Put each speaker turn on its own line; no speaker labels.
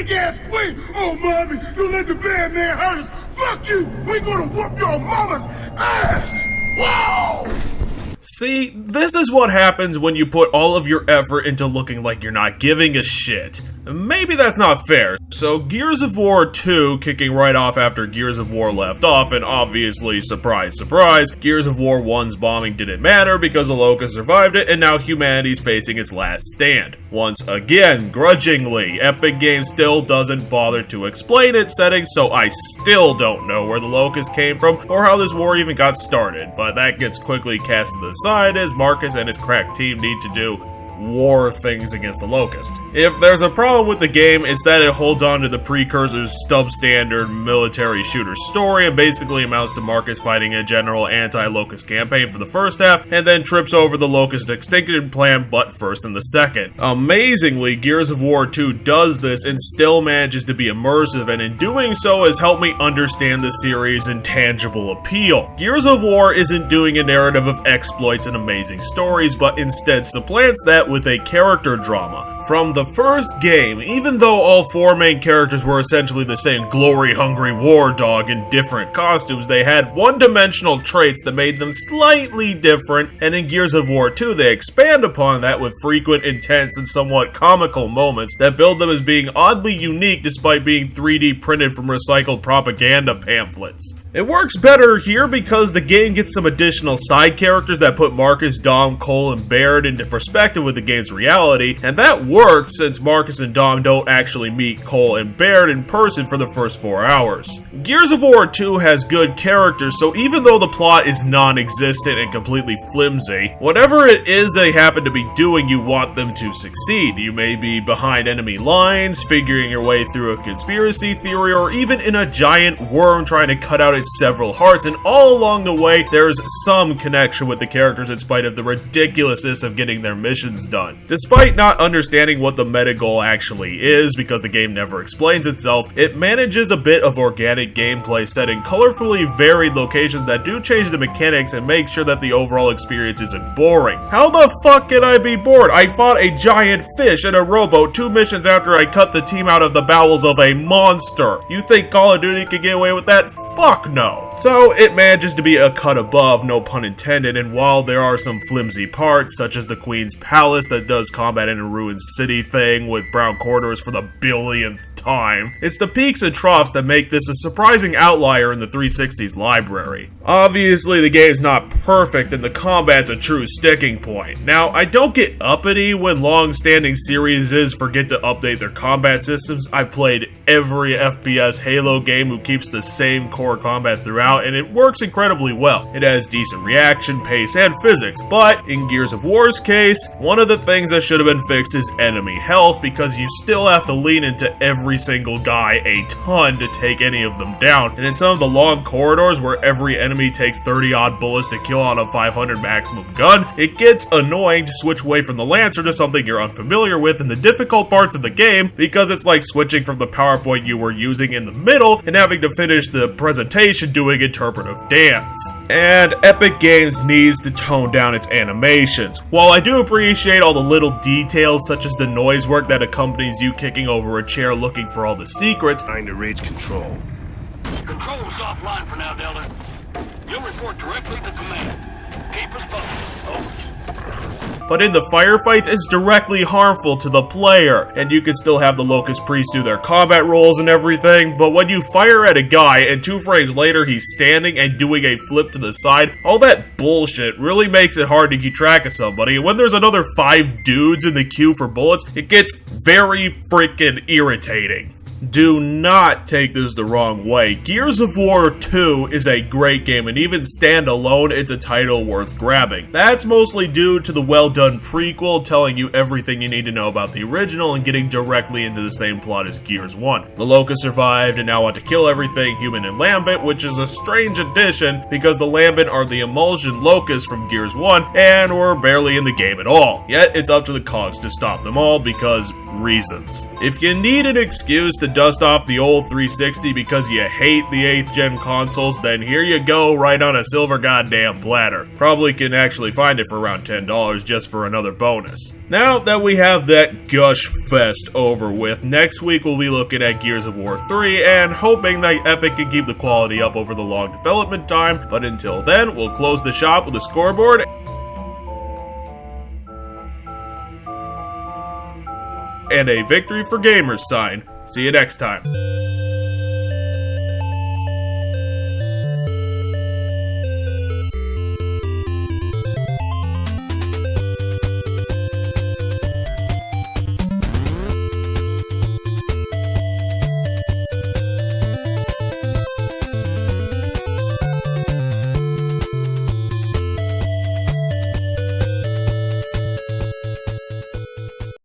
big-ass queen. Oh, mommy, you let the bad man hurt us. Fuck you. We gonna whoop your mama's ass. Wow.
See, this is what happens when you put all of your effort into looking like you're not giving a shit. Maybe that's not fair. So Gears of War 2 kicking right off after Gears of War left off, and obviously, surprise, surprise, Gears of War 1's bombing didn't matter because the Locust survived it, and now humanity's facing its last stand. Once again, grudgingly, Epic Games still doesn't bother to explain its setting, so I still don't know where the Locust came from or how this war even got started, but that gets quickly cast to the side as Marcus and his crack team need to do war things against the Locust. If there's a problem with the game, it's that it holds on to the precursor's substandard military shooter story and basically amounts to Marcus fighting a general anti-Locust campaign for the first half and then trips over the Locust extinction plan butt first in the second. Amazingly, Gears of War 2 does this and still manages to be immersive, and in doing so has helped me understand the series' intangible appeal. Gears of War isn't doing a narrative of exploits and amazing stories, but instead supplants that with a character drama. From the first game, even though all four main characters were essentially the same glory-hungry war dog in different costumes, they had one-dimensional traits that made them slightly different, and in Gears of War 2 they expand upon that with frequent, intense, and somewhat comical moments that build them as being oddly unique despite being 3D printed from recycled propaganda pamphlets. It works better here because the game gets some additional side characters that put Marcus, Dom, Cole, and Baird into perspective with the game's reality, and that works since Marcus and Dom don't actually meet Cole and Baird in person for the first 4 hours. Gears of War 2 has good characters, so even though the plot is non-existent and completely flimsy, whatever it is they happen to be doing, you want them to succeed. You may be behind enemy lines, figuring your way through a conspiracy theory, or even in a giant worm trying to cut out its several hearts, and all along the way, there's some connection with the characters in spite of the ridiculousness of getting their missions done. Despite not understanding what the meta goal actually is, because the game never explains itself, it manages a bit of organic gameplay set in colorfully varied locations that do change the mechanics and make sure that the overall experience isn't boring. How the fuck can I be bored? I fought a giant fish and a rowboat 2 missions after I cut the team out of the bowels of a monster. You think Call of Duty could get away with that? Fuck no. So it manages to be a cut above, no pun intended, and while there are some flimsy parts, such as the Queen's Palace that does combat in a ruined city thing with brown corridors for the billionth time, it's the peaks and troughs that make this a surprising outlier in the 360's library. Obviously, the game's not perfect and the combat's a true sticking point. Now, I don't get uppity when long-standing series forget to update their combat systems. I played every FPS Halo game who keeps the same core combat throughout, and it works incredibly well. It has decent reaction, pace, and physics, but in Gears of War's case, one of the things that should have been fixed is enemy health, because you still have to lean into every single guy a ton to take any of them down, and in some of the long corridors where every enemy takes 30 odd bullets to kill on a 500 maximum gun, it gets annoying to switch away from the Lancer to something you're unfamiliar with in the difficult parts of the game, because it's like switching from the PowerPoint you were using in the middle and having to finish the presentation doing interpretive dance. And Epic Games needs to tone down its animations. While I do appreciate all the little details such as the noise work that accompanies you kicking over a chair looking for all the secrets,
Trying to reach control.
Control's offline for now, Delta. You'll report directly to command. Keep us posted. Over.
but in the firefights, it's directly harmful to the player, and you can still have the Locust Priests do their combat roles and everything, but when you fire at a guy and 2 frames later he's standing and doing a flip to the side, all that bullshit really makes it hard to keep track of somebody, and when there's another 5 dudes in the queue for bullets, it gets very freaking irritating. Do not take this the wrong way. Gears of War 2 is a great game, and even standalone, it's a title worth grabbing. That's mostly due to the well-done prequel telling you everything you need to know about the original and getting directly into the same plot as Gears 1. The Locust survived and now want to kill everything human and Lambent, which is a strange addition because the Lambent are the emulsion Locusts from Gears 1 and were barely in the game at all. Yet it's up to the cogs to stop them all because reasons. If you need an excuse to dust off the old 360 because you hate the 8th gen consoles, then here you go, right on a silver goddamn platter. Probably can actually find it for around $10 just for another bonus. Now that we have that gush fest over with, next week we'll be looking at Gears of War 3 and hoping that Epic can keep the quality up over the long development time, but until then, we'll close the shop with a scoreboard and a victory for gamers sign. See you next time.